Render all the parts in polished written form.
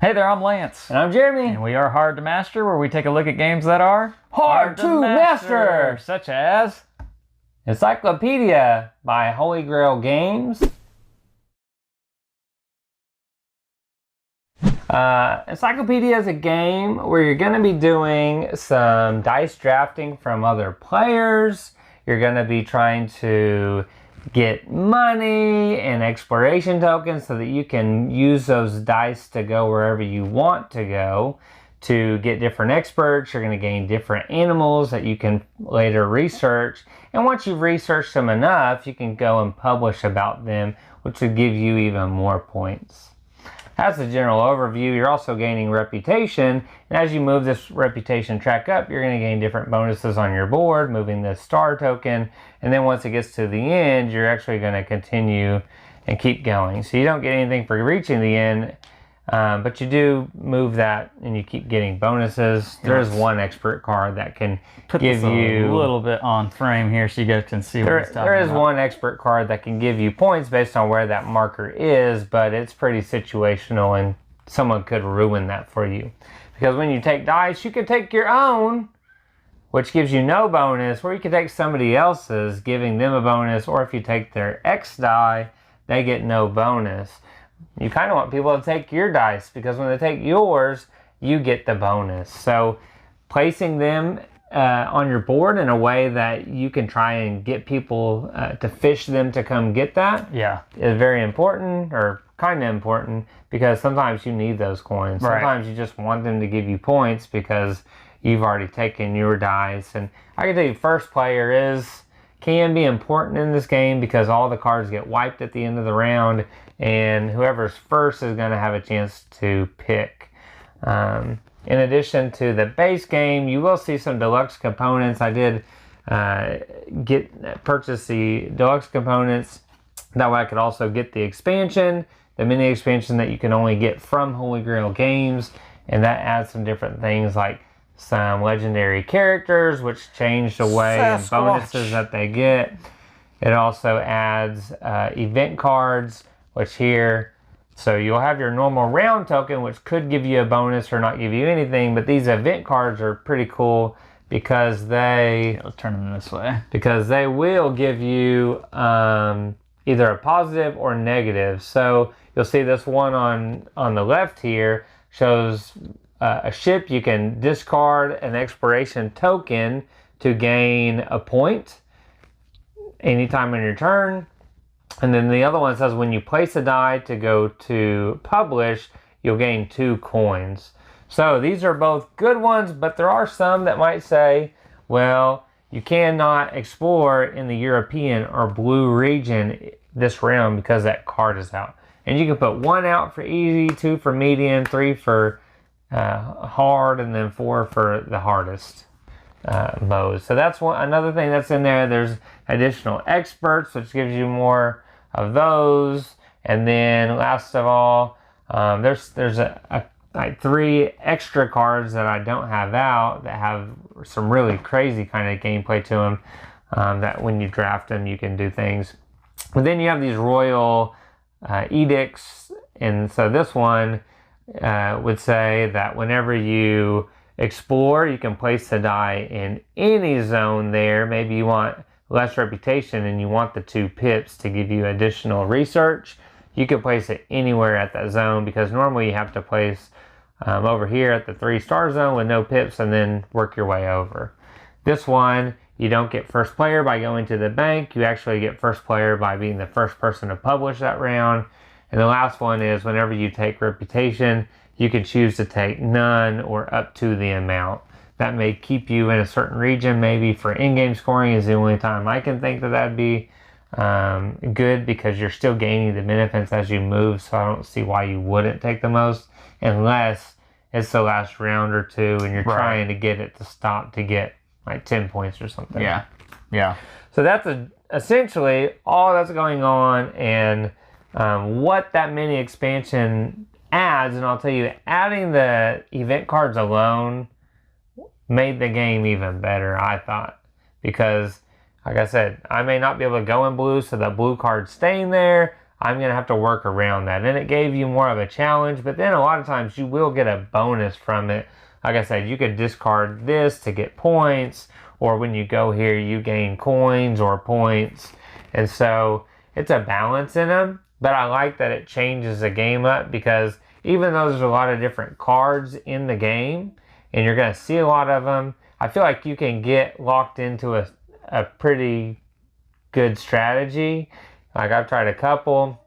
Hey there, I'm Lance. And I'm Jeremy. And we are Hard to Master, where we take a look at games that are hard to master. Such as Encyclopedia by Holy Grail Games. Encyclopedia is a game where you're going to be doing some dice drafting from other players. You're going to be trying to get money and exploration tokens so that you can use those dice to go wherever you want to go to get different experts. You're going to gain different animals that you can later research. And once you've researched them enough, you can go and publish about them, which will give you even more points. That's the general overview. You're also gaining reputation, and as you move this reputation track up, you're going to gain different bonuses on your board, moving this star token, and then once it gets to the end, you're actually going to continue and keep going. So you don't get anything for reaching the end, but you do move that, and you keep getting bonuses. There is one expert card that can give you a little bit on frame here so you guys can see what it's talking about. There is one expert card that can give you points based on where that marker is, but it's pretty situational, and someone could ruin that for you. Because when you take dice, you can take your own, which gives you no bonus, or you can take somebody else's, giving them a bonus, or if you take their X die, they get no bonus. You kind of want people to take your dice, because when they take yours, you get the bonus. So placing them on your board in a way that you can try and get people to fish them to come get that is very important, or kind of important, because sometimes you need those coins. Right. Sometimes you just want them to give you points because you've already taken your dice. And I can tell you, first player can be important in this game because all the cards get wiped at the end of the round, and whoever's first is going to have a chance to pick. In addition to the base game, you will see some deluxe components. I did purchase the deluxe components. That way I could also get the expansion, the mini expansion that you can only get from Holy Grail Games, and that adds some different things like some legendary characters, which change the way and bonuses that they get. It also adds event cards, which here, so you'll have your normal round token, which could give you a bonus or not give you anything, but these event cards are pretty cool because let's turn them this way. Because they will give you either a positive or negative. So you'll see this one on the left here shows a ship. You can discard an exploration token to gain a point anytime in your turn. And then the other one says when you place a die to go to publish, you'll gain 2 coins. So these are both good ones, but there are some that might say, well, you cannot explore in the European or blue region this round because that card is out. And you can put 1 out for easy, 2 for medium, 3 for hard, and then 4 for the hardest mode. So that's another thing that's in there. There's additional experts, which gives you more of those. And then last of all, there's like 3 extra cards that I don't have out that have some really crazy kind of gameplay to them, that when you draft them you can do things. But then you have these royal edicts, and so this one would say that whenever you explore, you can place the die in any zone there. Maybe you want less reputation and you want the 2 pips to give you additional research. You can place it anywhere at that zone, because normally you have to place over here at the 3-star zone with no pips and then work your way over. This one, you don't get first player by going to the bank. You actually get first player by being the first person to publish that round. And the last one is whenever you take reputation, you can choose to take none or up to the amount. That may keep you in a certain region. Maybe for in-game scoring is the only time I can think that that'd be good, because you're still gaining the benefits as you move, so I don't see why you wouldn't take the most, unless it's the last round or 2 and you're trying to get it to stop to get like 10 points or something. Yeah. So that's essentially all that's going on, and what that mini expansion adds. And I'll tell you, adding the event cards alone made the game even better, I thought, because like I said, I may not be able to go in blue, so that blue card's staying there. I'm going to have to work around that. And it gave you more of a challenge, but then a lot of times you will get a bonus from it. Like I said, you could discard this to get points, or when you go here, you gain coins or points. And so it's a balance in them, but I like that it changes the game up, because even though there's a lot of different cards in the game, and you're going to see a lot of them, I feel like you can get locked into a pretty good strategy. Like I've tried a couple,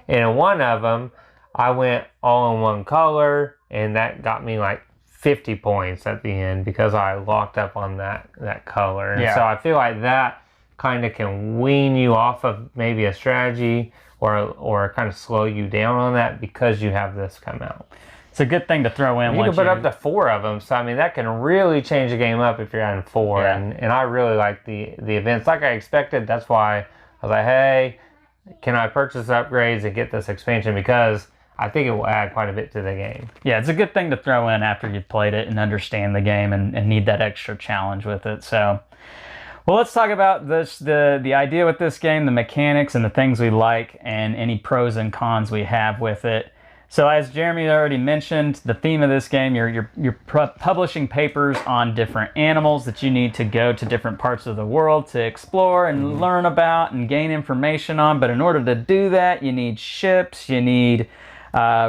and in one of them, I went all in one color, and that got me like 50 points at the end because I locked up on that color. And so I feel like that kind of can wean you off of maybe a strategy, or kind of slow you down on that because you have this come out. It's a good thing to throw in. You can put up to 4 of them, so I mean that can really change the game up if you're adding 4. Yeah. And I really like the events, like I expected. That's why I was like, hey, can I purchase upgrades and get this expansion, because I think it will add quite a bit to the game. Yeah, it's a good thing to throw in after you've played it and understand the game and need that extra challenge with it. So, well, let's talk about the idea with this game, the mechanics and the things we like, and any pros and cons we have with it. So as Jeremy already mentioned, the theme of this game, you're publishing papers on different animals that you need to go to different parts of the world to explore and learn about and gain information on. But in order to do that, you need ships, you need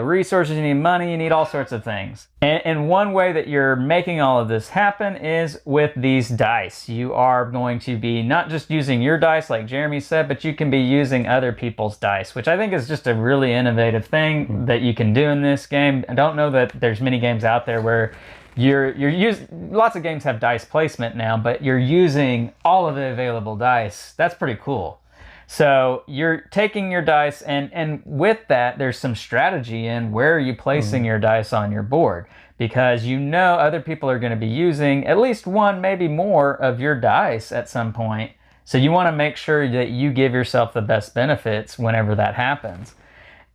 resources, you need money, you need all sorts of things. And one way that you're making all of this happen is with these dice. You are going to be not just using your dice like Jeremy said, but you can be using other people's dice, which I think is just a really innovative thing that you can do in this game. I don't know that there's many games out there where you're using, lots of games have dice placement now, but you're using all of the available dice. That's pretty cool. So you're taking your dice, and with that, there's some strategy in where are you placing your dice on your board, because you know other people are going to be using at least one, maybe more of your dice at some point. So you want to make sure that you give yourself the best benefits whenever that happens.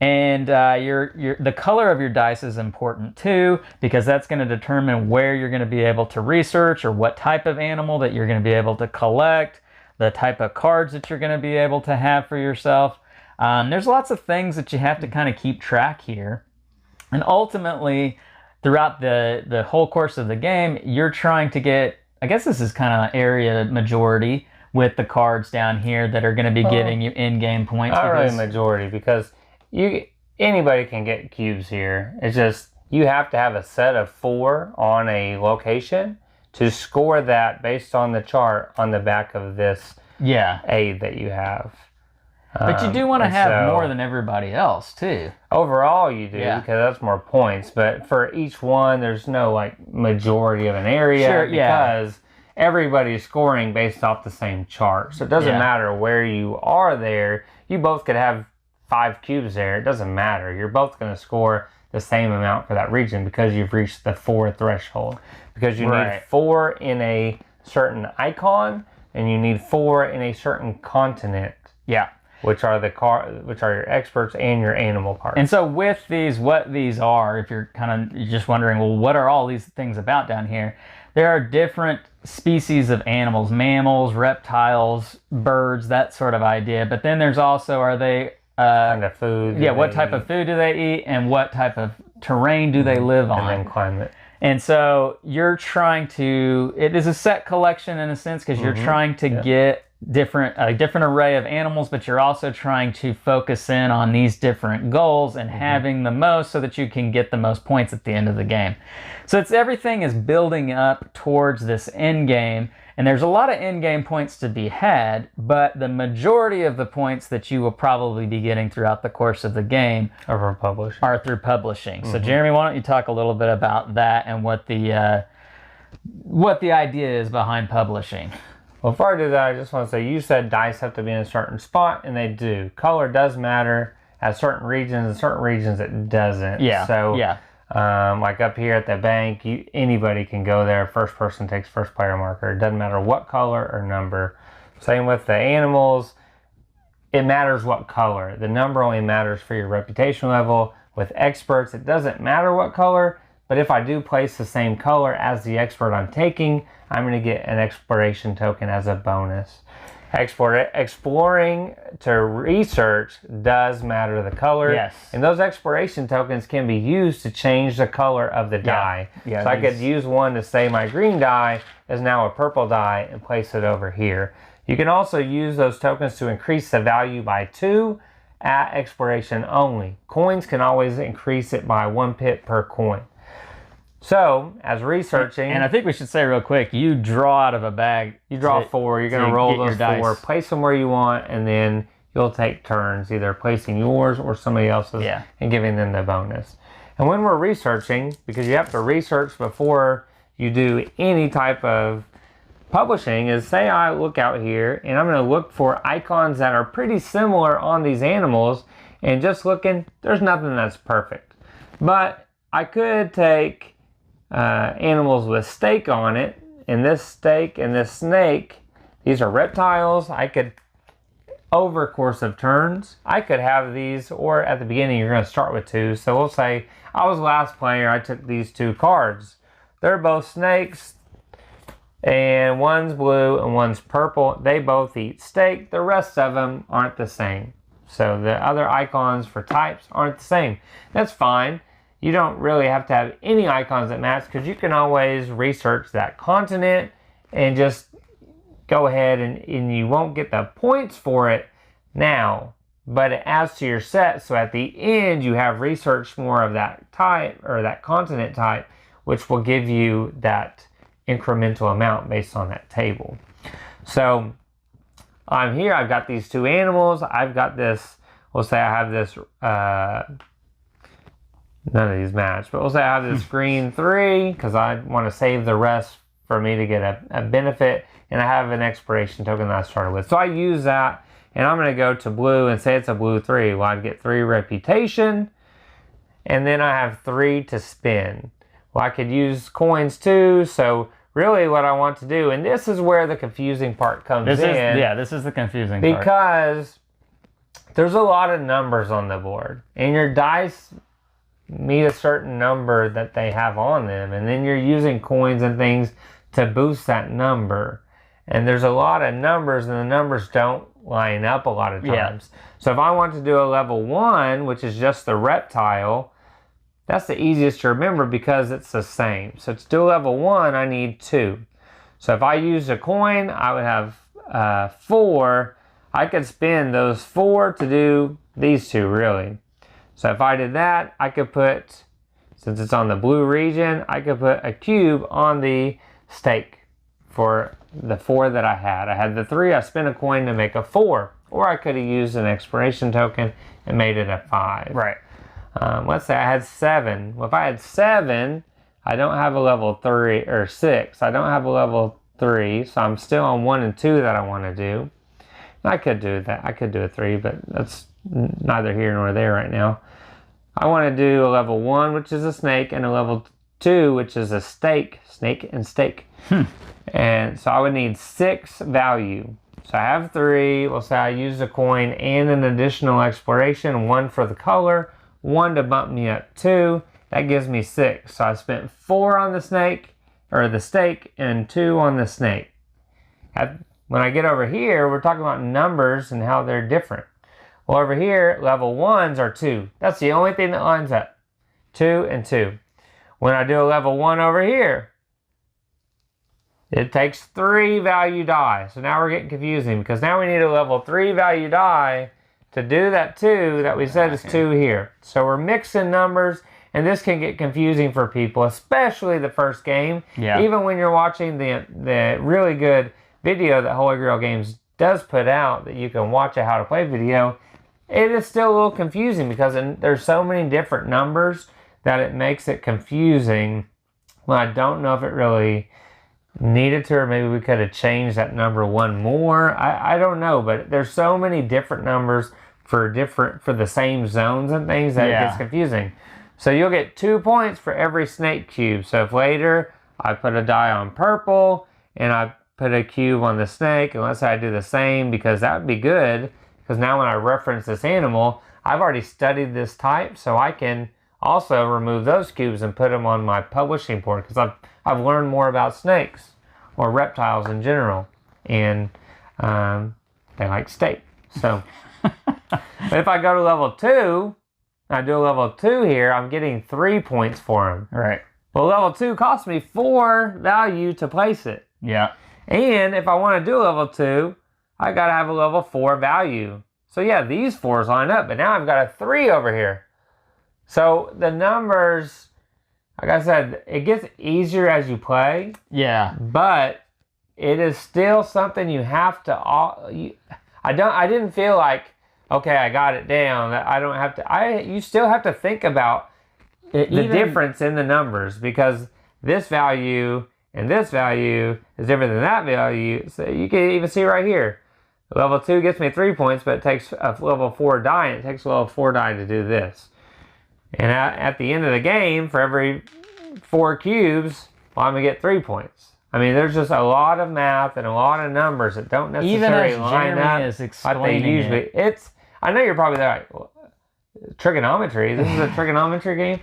And the color of your dice is important too, because that's going to determine where you're going to be able to research, or what type of animal that you're going to be able to collect, the type of cards that you're going to be able to have for yourself. There's lots of things that you have to kind of keep track here. And ultimately, throughout the whole course of the game, you're trying to get, I guess this is kind of area majority with the cards down here that are going to be giving you in-game points. Not really majority, because anybody can get cubes here. It's just you have to have a set of 4 on a location to score that based on the chart on the back of this aid that you have. But you do want to have more than everybody else too. Overall you do, because that's more points. But for each one, there's no like majority of an area, because everybody's scoring based off the same chart. So it doesn't matter where you are there. You both could have 5 cubes there. It doesn't matter. You're both going to score the same amount for that region because you've reached the 4 threshold. Because you need 4 in a certain icon, and you need 4 in a certain continent. Yeah. Which are your experts and your animal cards. And so with these, what these are, if you're just wondering, well, what are all these things about down here? There are different species of animals, mammals, reptiles, birds, that sort of idea. But then there's also, are they kind of food? Yeah, what type of food do they eat, and what type of terrain do they live on? And then climate. And so you're trying to, it is a set collection in a sense, because you're trying to get a different array of animals, but you're also trying to focus in on these different goals and having the most so that you can get the most points at the end of the game. So everything is building up towards this end game, and there's a lot of end game points to be had, but the majority of the points that you will probably be getting throughout the course of the game are through publishing. So Jeremy, why don't you talk a little bit about that and what the idea is behind publishing? Well, before I do that, I just want to say, you said dice have to be in a certain spot, and they do. Color does matter at certain regions. In certain regions, it doesn't. Yeah. So, like up here at the bank, anybody can go there. First person takes first player marker. It doesn't matter what color or number. Same with the animals. It matters what color. The number only matters for your reputation level. With experts, it doesn't matter what color. But if I do place the same color as the expert I'm taking, I'm going to get an exploration token as a bonus. Exploring to research does matter the color. Yes. And those exploration tokens can be used to change the color of the die. Yeah, so I could use one to say my green die is now a purple die and place it over here. You can also use those tokens to increase the value by 2 at exploration only. Coins can always increase it by 1 pip per coin. So, as researching... And I think we should say real quick, you draw out of a bag. You draw 4, you're going to roll those 4, place them where you want, and then you'll take turns, either placing yours or somebody else's and giving them the bonus. And when we're researching, because you have to research before you do any type of publishing, is say I look out here, and I'm going to look for icons that are pretty similar on these animals, and just looking, there's nothing that's perfect. But I could take... animals with steak on it, and this steak and this snake, these are reptiles. I could, over a course of turns, I could have these, or at the beginning you're going to start with 2. So we'll say I was last player, I took these 2 cards. They're both snakes, and one's blue and one's purple. They both eat steak. The rest of them aren't the same. So the other icons for types aren't the same. That's fine. You don't really have to have any icons that match, because you can always research that continent and just go ahead and you won't get the points for it now, but it adds to your set. So at the end, you have researched more of that type or that continent type, which will give you that incremental amount based on that table. So I'm here, I've got these 2 animals. I've got this, we'll say I have this, none of these match, but we'll say I have this green 3 because I want to save the rest for me to get a benefit, and I have an expiration token that I started with. So I use that, and I'm going to go to blue and say it's a blue 3. Well, I'd get 3 reputation, and then I have 3 to spin. Well, I could use coins too, so really what I want to do, and this is where the confusing part comes in. This is the confusing part. Because there's a lot of numbers on the board, and your dice meet a certain number that they have on them, and then you're using coins and things to boost that number, and there's a lot of numbers, and the numbers don't line up a lot of times. So if I want to do a level 1, which is just the reptile, that's the easiest to remember because it's the same. So to do a level 1, I need 2. So if I use a coin, I would have 4. I could spend those 4 to do these 2, really. So if I did that, I could put, since it's on the blue region, I could put a cube on the stake for the 4 that I had. I had the 3, I spent a coin to make a 4. Or I could have used an expiration token and made it a 5. Right. Let's say I had 7. Well, if I had 7, I don't have a level 3 or 6. I don't have a level 3, so I'm still on 1 and 2 that I want to do. I could do that. I could do a 3, but that's neither here nor there right now. I want to do a level 1, which is a snake, and a level 2, which is a steak. Snake and steak. And so I would need 6 value. So I have 3. We'll say I use a coin and an additional exploration. 1 for the color, 1 to bump me up 2. That gives me 6. So I spent 4 on the snake, or the steak, and 2 on the snake. When I get over here, we're talking about numbers and how they're different. Well, over here, level 1s are 2. That's the only thing that lines up. 2 and 2. When I do a level 1 over here, it takes 3 value die. So now we're getting confusing, because now we need a level 3 value die to do that 2 that we said is 2 here. So we're mixing numbers, and this can get confusing for people, especially the first game. Yeah. Even when you're watching the really good video that Holy Grail Games does put out, that you can watch a how to play video, it is still a little confusing because there's so many different numbers that it makes it confusing. Well, I don't know if it really needed to, or maybe we could have changed that number 1 more. I don't know, but there's so many different numbers for the same zones and things that it gets confusing. So you'll get 2 points for every snake cube. So if later I put a die on purple and I put a cube on the snake, and let's say I do the same, because that would be good, because now when I reference this animal, I've already studied this type, so I can also remove those cubes and put them on my publishing board, because I've learned more about snakes or reptiles in general, and they like steak. So, but if I go to level 2, I do a level 2 here, I'm getting 3 points for them. Right. Well, level 2 costs me 4 value to place it. Yeah. And if I want to do level 2, I got to have a level 4 value. So yeah, these 4s line up, but now I've got a 3 over here. So the numbers, like I said, it gets easier as you play. Yeah. But it is still something you have to. I didn't feel like, okay, I got it down. I don't have to. You still have to think about the difference in the numbers, because this value and this value is different than that value. So you can even see right here. Level 2 gets me 3 points, but it takes a level 4 die, and it takes a level 4 die to do this. And at the end of the game, for every 4 cubes, well, I'm going to get 3 points. I mean, there's just a lot of math and a lot of numbers that don't necessarily line up. Is explaining usually. I know you're probably there like, well, trigonometry. This is a trigonometry game.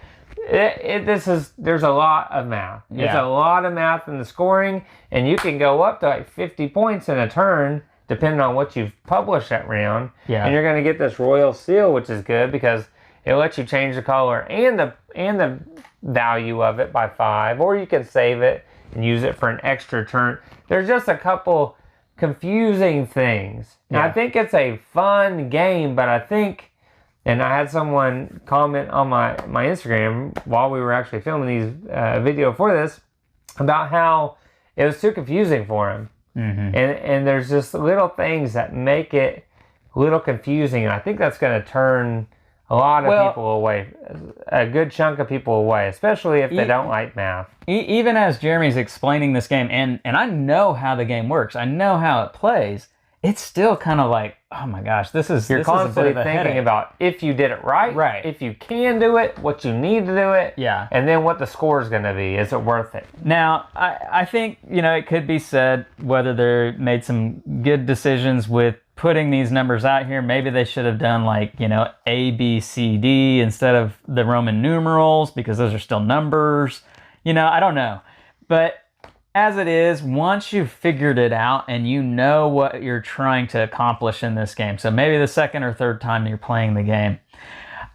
There's a lot of math. Yeah. It's a lot of math in the scoring, and you can go up to like 50 points in a turn, depending on what you've published that round. Yeah. And you're going to get this royal seal, which is good because it lets you change the color and the value of it by 5, or you can save it and use it for an extra turn. There's just a couple confusing things. Yeah. I think it's a fun game, but I think, and I had someone comment on my Instagram while we were actually filming these video for this, about how it was too confusing for him. Mm-hmm. And there's just little things that make it a little confusing, and I think that's going to turn a lot of people away, a good chunk of people away, especially if they don't like math. Even as Jeremy's explaining this game, and I know how the game works, I know how it plays, it's still kind of like, oh my gosh, You're constantly thinking headache. About if you did it right, if you can do it, what you need to do it, and then what the score is going to be. Is it worth it? Now, I think, it could be said whether they made some good decisions with putting these numbers out here. Maybe they should have done like, A, B, C, D instead of the Roman numerals, because those are still numbers. I don't know. But as it is, once you've figured it out and you know what you're trying to accomplish in this game, so maybe the second or third time you're playing the game,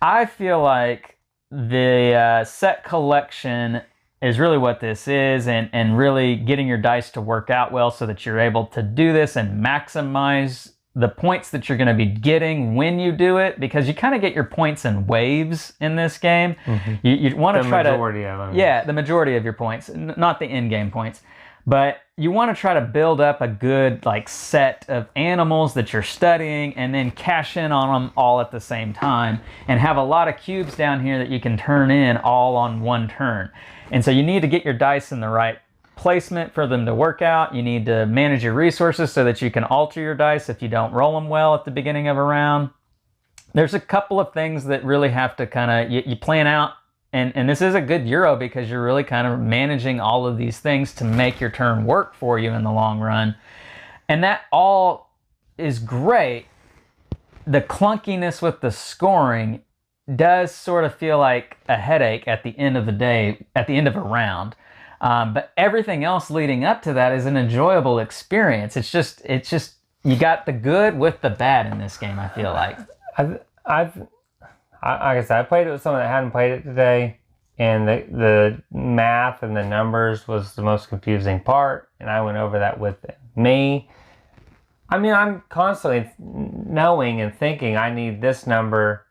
I feel like the set collection is really what this is, and really getting your dice to work out well so that you're able to do this and maximize the points that you're going to be getting when you do it, because you kind of get your points in waves in this game. Mm-hmm. You want to try to... The majority of them. Yeah, the majority of your points, not the in-game points. But you want to try to build up a good set of animals that you're studying, and then cash in on them all at the same time, and have a lot of cubes down here that you can turn in all on one turn. And so you need to get your dice in the right placement for them to work out. You need to manage your resources so that you can alter your dice if you don't roll them well at the beginning of a round. There's a couple of things that really have to kind of, you plan out, and this is a good Euro because you're really kind of managing all of these things to make your turn work for you in the long run. And that all is great. The clunkiness with the scoring does sort of feel like a headache at the end of the day, at the end of a round. But everything else leading up to that is an enjoyable experience. It's just you got the good with the bad in this game, I feel like. Like I said, I played it with someone that hadn't played it today, and the math and the numbers was the most confusing part, and I went over that with me. I mean, I'm constantly knowing and thinking I need this number,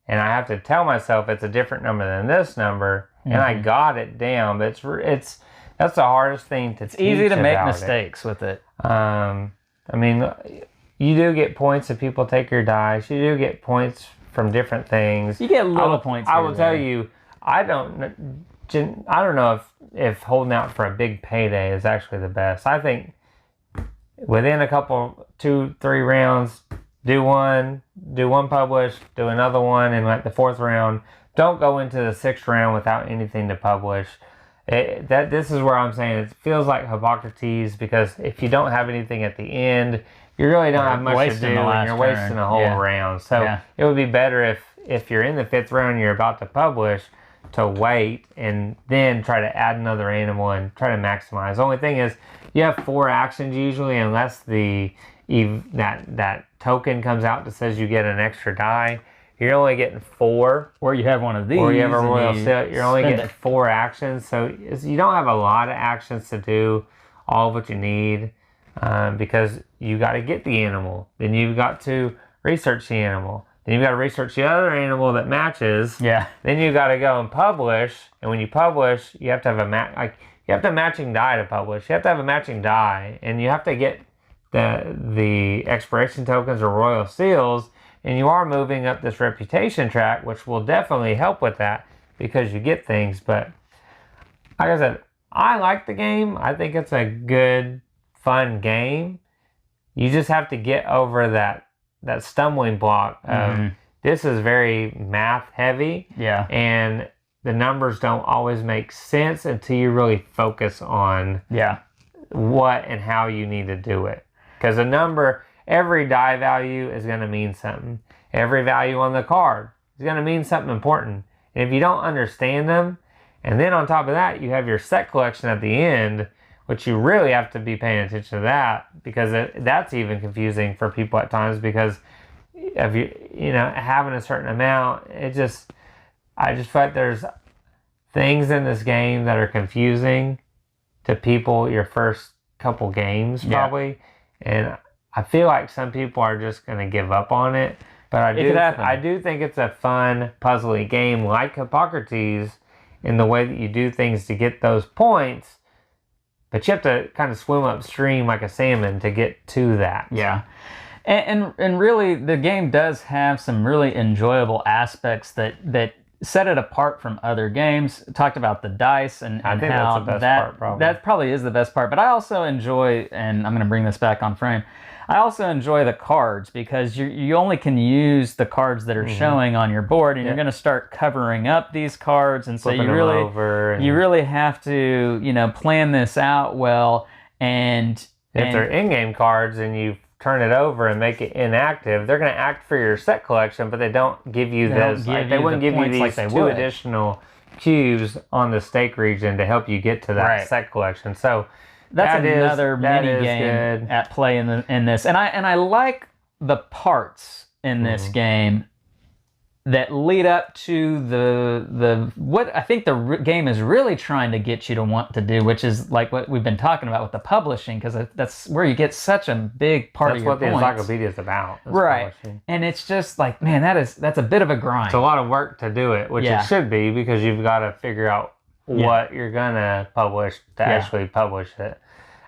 and I have to tell myself it's a different number than this number, and I got it down, but it's that's the hardest thing to teach. It's easy to make mistakes with it. I mean, you do get points if people take your dice. You do get points from different things. You get little points. I will tell you, I don't know if holding out for a big payday is actually the best. I think within a couple, 2-3 rounds, do one publish, do another one, and like the 4th round, don't go into the 6th round without anything to publish. This is where I'm saying it feels like Hippocrates, because if you don't have anything at the end, you really don't have much to do, and you're wasting a whole round. So it would be better if you're in the 5th round and you're about to publish, to wait and then try to add another animal and try to maximize. The only thing is, you have 4 actions usually, unless the that token comes out that says you get an extra die. You're only getting 4. Or you have one of these. Or you have a royal and seal. You're only getting it. 4 actions. So you don't have a lot of actions to do all of what you need because you got to get the animal. Then you've got to research the animal. Then you've got to research the other animal that matches. Yeah. Then you got to go and publish. And when you publish, you have to have you have to have matching die to publish. You have to have a matching die. And you have to get the expiration tokens or royal seals. And you are moving up this reputation track, which will definitely help with that because you get things. But like I said, I like the game. I think it's a good, fun game. You just have to get over that stumbling block. This is very math heavy. Yeah. And the numbers don't always make sense until you really focus on what and how you need to do it. Because a number... Every die value is going to mean something. Every value on the card is going to mean something important. And if you don't understand them, and then on top of that, you have your set collection at the end, which you really have to be paying attention to that because that's even confusing for people at times because of having a certain amount. I just feel like there's things in this game that are confusing to people your first couple games probably. And I feel like some people are just going to give up on it, but I do think it's a fun, puzzly game like Hippocrates in the way that you do things to get those points, but you have to kind of swim upstream like a salmon to get to that. Yeah. And really, the game does have some really enjoyable aspects that set it apart from other games. Talked about the dice and I think how that's the best part, probably. That probably is the best part. But I also enjoy, and I'm going to bring this back on frame, I also enjoy the cards because you only can use the cards that are showing on your board, and you're going to start covering up these cards, and so you really have to plan this out well. And if they're in-game cards and you turn it over and make it inactive, they're going to act for your set collection, but they don't give you those. They wouldn't give you these 2 additional cubes on the stake region to help you get to that set collection. So. That's another mini game at play in this, and I like the parts in this game that lead up to the what I think the game is really trying to get you to want to do, which is like what we've been talking about with the publishing, because that's where you get such a big part of your points. That's what the Encyclopedia is about. Right, publishing. And it's just like, man, that's a bit of a grind. It's a lot of work to do it, which it should be because you've got to figure out what you're gonna publish to actually publish it.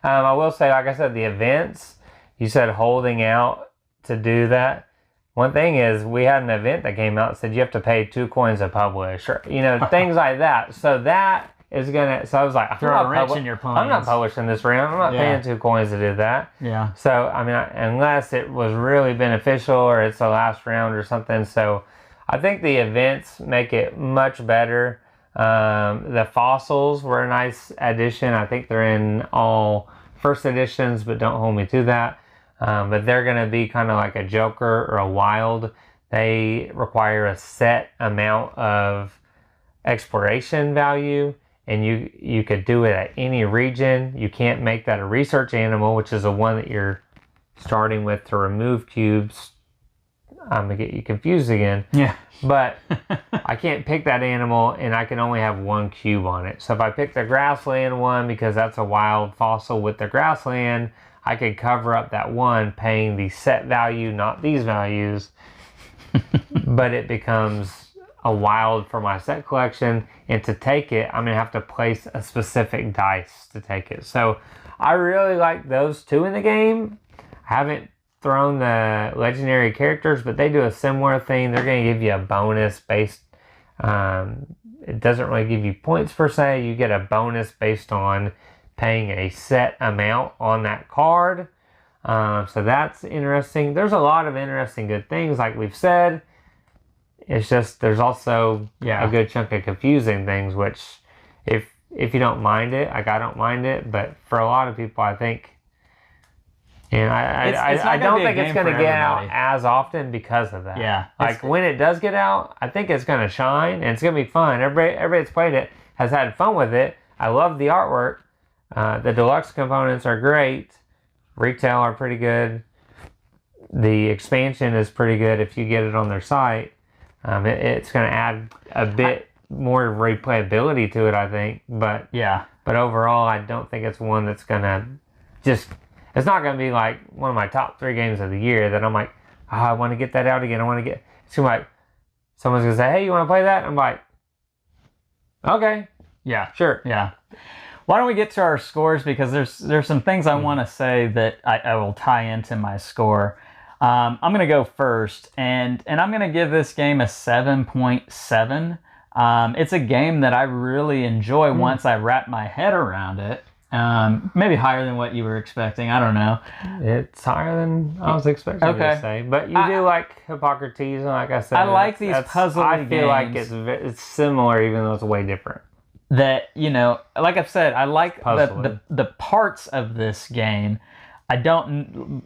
I will say, like I said, the events, you said holding out to do that. One thing is, we had an event that came out that said you have to pay 2 coins to publish, or things like that. So that is gonna. So I was like, throw a wrench in your plans. I'm not publishing this round. I'm not paying 2 coins to do that. Yeah. So I mean, unless it was really beneficial or it's the last round or something. So I think the events make it much better. The fossils were a nice addition. I think they're in all first editions, but don't hold me to that. But they're going to be kind of like a Joker or a Wild. They require a set amount of exploration value, and you could do it at any region. You can't make that a research animal, which is the one that you're starting with to remove cubes. I'm going to get you confused again. Yeah. But I can't pick that animal, and I can only have 1 cube on it. So if I pick the grassland one, because that's a wild fossil with the grassland, I could cover up that one paying the set value, not these values. But it becomes a wild for my set collection, and to take it, I'm going to have to place a specific dice to take it. So I really like those 2 in the game. I haven't thrown the legendary characters, but they do a similar thing. They're going to give you a bonus based, it doesn't really give you points per se. You get a bonus based on paying a set amount on that card. So that's interesting. There's a lot of interesting good things, like we've said. It's just there's also a good chunk of confusing things, which if you don't mind it, like I don't mind it, but for a lot of people, I think. And I don't think it's going to get out as often because of that. Yeah. Like when it does get out, I think it's going to shine and it's going to be fun. Everybody that's played it has had fun with it. I love the artwork. The deluxe components are great. Retail are pretty good. the expansion is pretty good if you get it on their site. It's going to add a bit more replayability to it, I think. But overall, I don't think it's one that's going to it's not going to be like one of my top 3 games of the year that I'm like, oh, I want to get that out again. It's going to be like, someone's going to say, hey, you want to play that? I'm like, okay. Yeah. Sure. Yeah. Why don't we get to our scores, because there's some things I want to say that I will tie into my score. I'm going to go first, and I'm going to give this game a 7.7. It's a game that I really enjoy once I wrap my head around it. Maybe higher than what you were expecting. I don't know. It's higher than I was expecting you to say. But you do like Hippocrates, and like I said, I like these puzzle games. I feel like it's similar, even though it's way different. That, like I've said, I like the parts of this game. I don't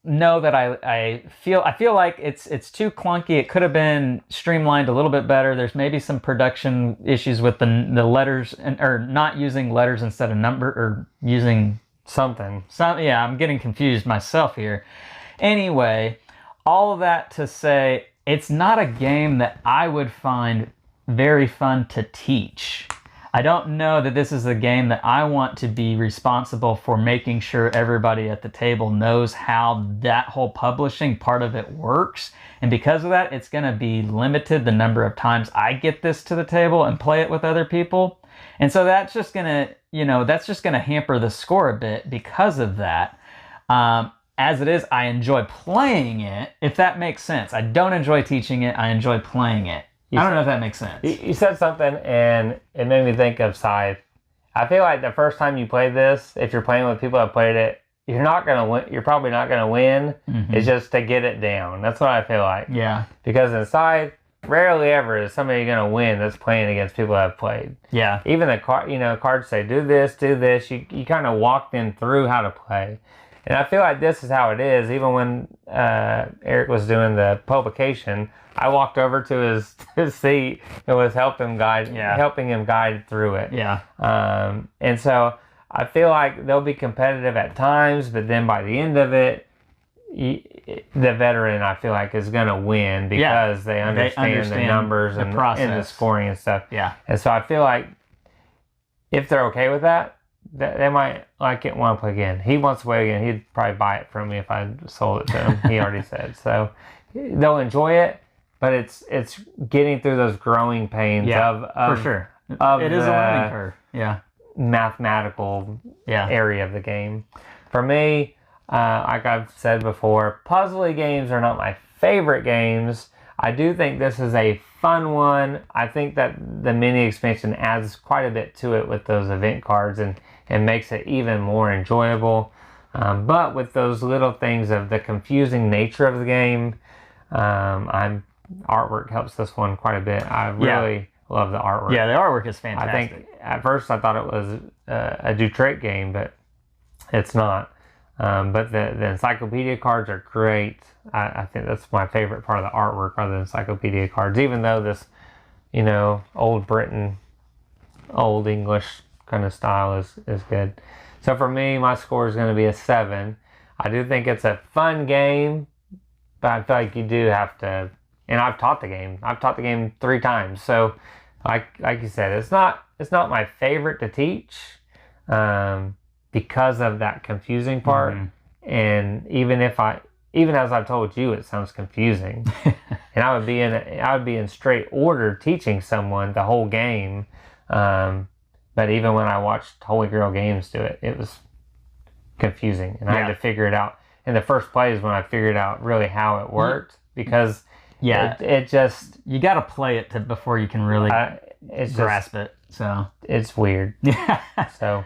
know that I feel like it's too clunky. It could have been streamlined a little bit better. There's maybe some production issues with the letters, or not using letters instead of number, or using something. Yeah, I'm getting confused myself here. Anyway, all of that to say, it's not a game that I would find very fun to teach. I don't know that this is a game that I want to be responsible for making sure everybody at the table knows how that whole publishing part of it works. And because of that, it's going to be limited the number of times I get this to the table and play it with other people. And so that's just going to, hamper the score a bit because of that. As it is, I enjoy playing it, if that makes sense. I don't enjoy teaching it. I enjoy playing it. I don't know if that makes sense. You said something, and it made me think of Scythe. I feel like the first time you play this, if you're playing with people that played it, you're not gonna win. You're probably not gonna win. Mm-hmm. It's just to get it down. That's what I feel like. Yeah. Because in Scythe, rarely ever is somebody gonna win that's playing against people that have played. Yeah. Even the cards say do this, do this. You kind of walk them through how to play. And I feel like this is how it is. Even when Eric was doing the publication, I walked over to his seat and was helping him guide through it. Yeah. And so I feel like they'll be competitive at times, but then by the end of it, the veteran, I feel like, is going to win because they understand the numbers and the scoring and stuff. Yeah. And so I feel like if they're okay with that, they might like it and want to play again. He wants to play again. He'd probably buy it from me if I sold it to him. He already said. So they'll enjoy it, but it's getting through those growing pains of for sure. It is a learning curve. Yeah. Mathematical area of the game. For me, like I've said before, puzzly games are not my favorite games. I do think this is a fun one. I think that the mini expansion adds quite a bit to it with those event cards and makes it even more enjoyable. But with those little things of the confusing nature of the game, artwork helps this one quite a bit. I really love the artwork. Yeah, the artwork is fantastic. I think at first I thought it was a do-trick game, but it's not. But the Encyclopedia cards are great. I think that's my favorite part of the artwork are the Encyclopedia cards, even though this, old Britain, old English kind of style is good. So for me, my score is going to be a 7. I do think it's a fun game, but I feel like you do have to, and I've taught the game. I've taught the game 3 times. So like you said, it's not my favorite to teach, because of that confusing part. Mm-hmm. And even as I've told you, it sounds confusing. And I would be in straight order teaching someone the whole game. But even when I watched Holy Grail Games do it, it was confusing. And I had to figure it out. And the first play is when I figured out really how it worked, because it just... You got to play it before you can really grasp it. So it's weird. Yeah. So...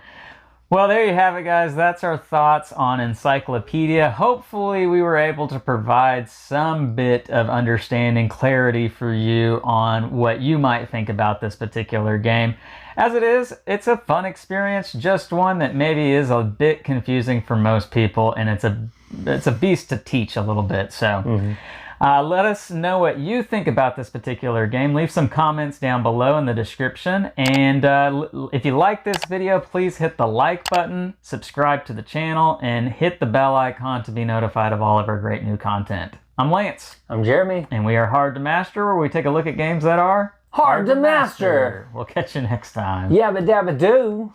Well, there you have it, guys. That's our thoughts on Encyclopedia. Hopefully, we were able to provide some bit of understanding, clarity for you on what you might think about this particular game. As it is, it's a fun experience, just one that maybe is a bit confusing for most people, and it's a beast to teach a little bit. So, Let us know what you think about this particular game. Leave some comments down below in the description. And if you like this video, please hit the like button, subscribe to the channel, and hit the bell icon to be notified of all of our great new content. I'm Lance. I'm Jeremy. And we are Hard to Master, where we take a look at games that are hard to master. We'll catch you next time. Yabba dabba doo.